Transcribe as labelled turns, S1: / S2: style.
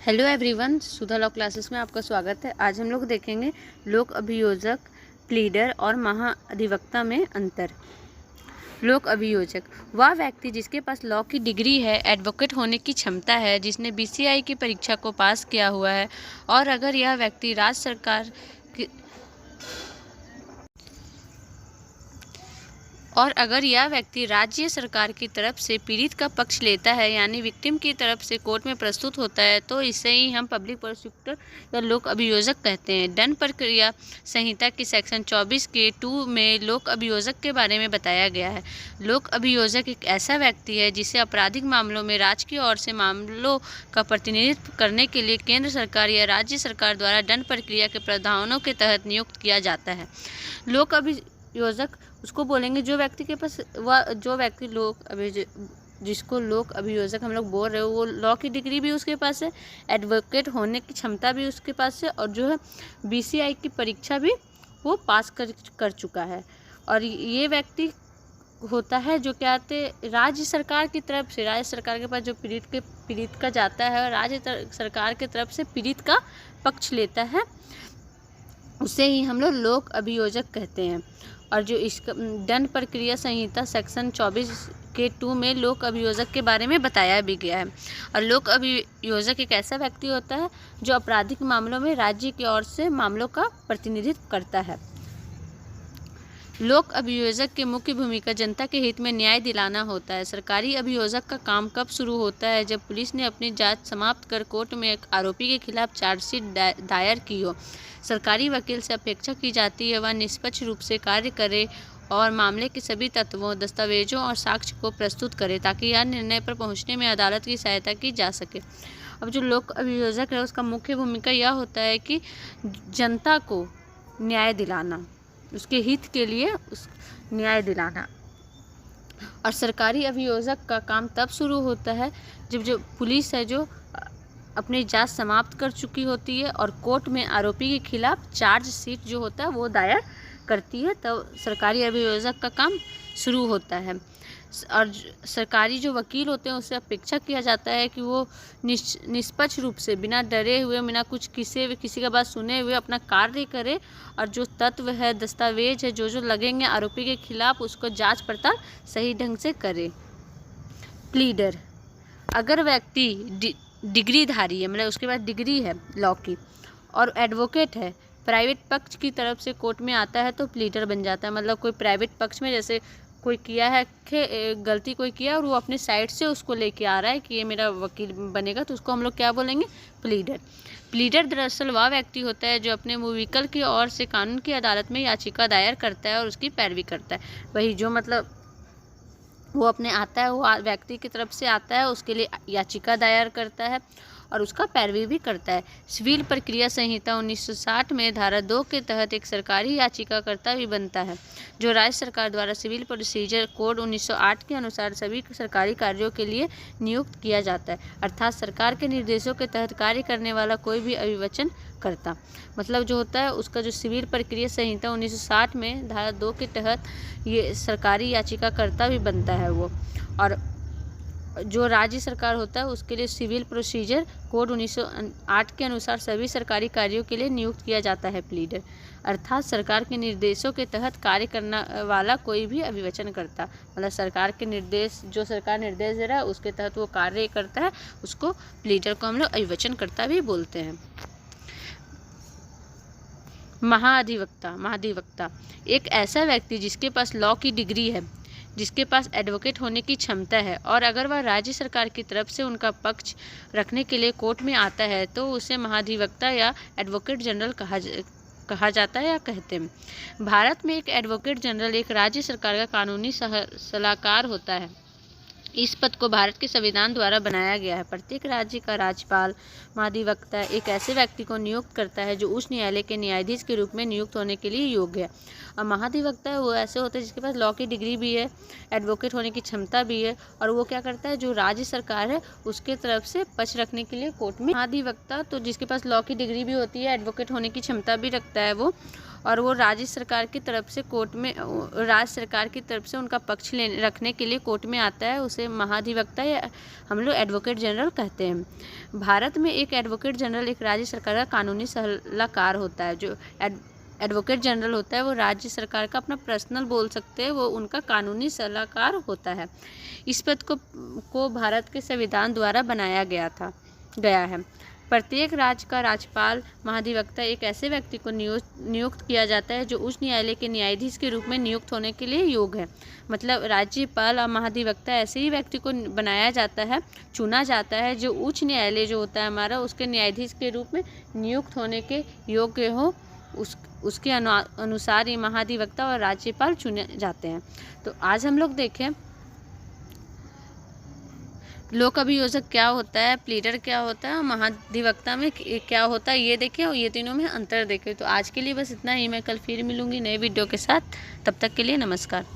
S1: Hello everyone, सुधा law classes में आपका स्वागत है। आज हम लोग देखेंगे लोक अभियोजक, प्लीडर और महाधिवक्ता में अंतर। लोक अभियोजक वह व्यक्ति जिसके पास लॉ की डिग्री है, एडवोकेट होने की क्षमता है, जिसने बीसीआई की परीक्षा को पास किया हुआ है और अगर यह व्यक्ति राज्य सरकार की राज्य सरकार की तरफ से पीड़ित का पक्ष लेता है, यानी विक्टिम की तरफ से कोर्ट में प्रस्तुत होता है, तो इसे ही हम पब्लिक प्रोसिक्यूटर या लोक अभियोजक कहते हैं। दंड प्रक्रिया संहिता की सेक्शन 24 के 2 में लोक अभियोजक के बारे में बताया गया है। लोक अभियोजक एक ऐसा व्यक्ति है जिसे आपराधिक मामलों में राज्य की ओर से मामलों का प्रतिनिधित्व करने के लिए केंद्र सरकार या राज्य सरकार द्वारा दंड प्रक्रिया के प्रावधानों के तहत नियुक्त किया जाता है। लोक अभियोजक उसको बोलेंगे जो व्यक्ति के पास जिसको लोक अभियोजक हम लोग बोल रहे हो, वो लॉ की डिग्री भी उसके पास है, एडवोकेट होने की क्षमता भी उसके पास है और जो है बीसीआई की परीक्षा भी वो पास कर चुका है। और ये व्यक्ति होता है जो क्या आते राज्य सरकार की तरफ से, राज्य सरकार के पास जो पीड़ित का जाता है और राज्य सरकार की तरफ से पीड़ित का पक्ष लेता है, उसे ही हम लोग लोक अभियोजक कहते हैं। और जो इसका दंड प्रक्रिया संहिता सेक्शन 24 के 2 में लोक अभियोजक के बारे में बताया भी गया है। और लोक अभियोजक एक ऐसा व्यक्ति होता है जो आपराधिक मामलों में राज्य की ओर से मामलों का प्रतिनिधित्व करता है। लोक अभियोजक की मुख्य भूमिका जनता के हित में न्याय दिलाना होता है। सरकारी अभियोजक का काम कब शुरू होता है? जब पुलिस ने अपनी जांच समाप्त कर कोर्ट में एक आरोपी के खिलाफ चार्जशीट दायर की हो। सरकारी वकील से अपेक्षा की जाती है वह निष्पक्ष रूप से कार्य करे और मामले के सभी तत्वों, दस्तावेजों और साक्ष्य को प्रस्तुत करे ताकि यह निर्णय पर पहुंचने में अदालत की सहायता की जा सके। अब जो लोक अभियोजक है उसका मुख्य भूमिका यह होता है कि जनता को न्याय दिलाना, उसके हित के लिए न्याय दिलाना। और सरकारी अभियोजक का काम तब शुरू होता है जब जो पुलिस है जो अपनी जांच समाप्त कर चुकी होती है और कोर्ट में आरोपी के खिलाफ चार्जशीट जो होता है वो दायर करती है, तब सरकारी अभियोजक का काम शुरू होता है। और सरकारी जो वकील होते हैं उससे अपेक्षा किया जाता है कि वो निष्पक्ष रूप से, बिना डरे हुए, बिना कुछ किसी का बात सुने हुए अपना कार्य करे और जो तत्व है, दस्तावेज है, जो लगेंगे आरोपी के खिलाफ, उसको जांच पड़ताल सही ढंग से करे। प्लीडर अगर व्यक्ति डिग्रीधारी है, मतलब उसके पास डिग्री है लॉ की और एडवोकेट है, प्राइवेट पक्ष की तरफ से कोर्ट में आता है तो प्लीडर बन जाता है। मतलब कोई प्राइवेट पक्ष में जैसे कोई किया है कि गलती कोई किया और वो अपने साइड से उसको लेके आ रहा है कि ये मेरा वकील बनेगा, तो उसको हम लोग क्या बोलेंगे? प्लीडर। प्लीडर दरअसल वह व्यक्ति होता है जो अपने मुवक्किल की ओर से कानून की अदालत में याचिका दायर करता है और उसकी पैरवी करता है। वही जो मतलब वो अपने आता है, वो व्यक्ति की तरफ से आता है, उसके लिए याचिका दायर करता है और उसका पैरवी भी करता है। सिविल प्रक्रिया संहिता 1960 में धारा 2 के तहत एक सरकारी याचिकाकर्ता भी बनता है जो राज्य सरकार द्वारा सिविल प्रोसीजर कोड 1908 के अनुसार सभी सरकारी कार्यों के लिए नियुक्त किया जाता है, अर्थात सरकार के निर्देशों के तहत कार्य करने वाला कोई भी अभिवचन करता। मतलब जो होता है उसका जो सिविल प्रक्रिया संहिता 1960 में धारा 2 के तहत ये सरकारी याचिकाकर्ता भी बनता है वो। और जो राज्य सरकार होता है उसके लिए सिविल प्रोसीजर कोड 1908 के अनुसार सभी सरकारी कार्यों के लिए नियुक्त किया जाता है प्लीडर, अर्थात सरकार के निर्देशों के तहत कार्य करने वाला कोई भी अभिवचन करता। मतलब सरकार के निर्देश, जो सरकार निर्देश दे रहा है उसके तहत वो कार्य करता है, उसको प्लीडर को हम लोग अभिवचन करता भी बोलते हैं। महाधिवक्ता एक ऐसा व्यक्ति जिसके पास लॉ की डिग्री है, जिसके पास एडवोकेट होने की क्षमता है और अगर वह राज्य सरकार की तरफ से उनका पक्ष रखने के लिए कोर्ट में आता है तो उसे महाधिवक्ता या एडवोकेट जनरल कहा जाता है या कहते हैं। भारत में एक एडवोकेट जनरल एक राज्य सरकार का कानूनी सलाहकार होता है। इस पद को भारत के संविधान द्वारा बनाया गया है। प्रत्येक राज्य का राज्यपाल महाधिवक्ता एक ऐसे व्यक्ति को नियुक्त करता है जो उच्च न्यायालय के न्यायाधीश के रूप में नियुक्त होने के लिए योग्य है। और महाधिवक्ता वो ऐसे होते हैं जिसके पास लॉ की डिग्री भी है, एडवोकेट होने की क्षमता भी है और वो क्या करता है, जो राज्य सरकार है उसके तरफ से पक्ष रखने के लिए कोर्ट में। महाधिवक्ता तो जिसके पास लॉ की डिग्री भी होती है, एडवोकेट होने की क्षमता भी रखता है वो, और वो राज्य सरकार की तरफ से कोर्ट में राज्य सरकार की तरफ से उनका पक्ष रखने के लिए कोर्ट में आता है। उसे महाधिवक्ता या हम लोग एडवोकेट जनरल कहते हैं। भारत में एक एडवोकेट जनरल एक राज्य सरकार का कानूनी सलाहकार होता है। जो एडवोकेट जनरल होता है वो राज्य सरकार का अपना पर्सनल बोल सकते हैं, वो उनका कानूनी सलाहकार होता है। इस पद को भारत के संविधान द्वारा बनाया गया है। प्रत्येक राज्य का राज्यपाल महाधिवक्ता एक ऐसे व्यक्ति को नियुक्त किया जाता है जो उच्च न्यायालय के न्यायाधीश के रूप में नियुक्त होने के लिए योग्य है। मतलब राज्यपाल और महाधिवक्ता ऐसे ही व्यक्ति को बनाया जाता है, चुना जाता है जो उच्च न्यायालय जो होता है हमारा, उसके न्यायाधीश के रूप में नियुक्त होने के योग्य हो। उसके अनुसार ही महाधिवक्ता और राज्यपाल चुने जाते हैं। तो आज हम लोग देखें लोक अभियोजक क्या होता है, प्लीडर क्या होता है, महाधिवक्ता में क्या होता है, ये देखें और ये तीनों में अंतर देखें। तो आज के लिए बस इतना ही। मैं कल फिर मिलूंगी नए वीडियो के साथ। तब तक के लिए नमस्कार।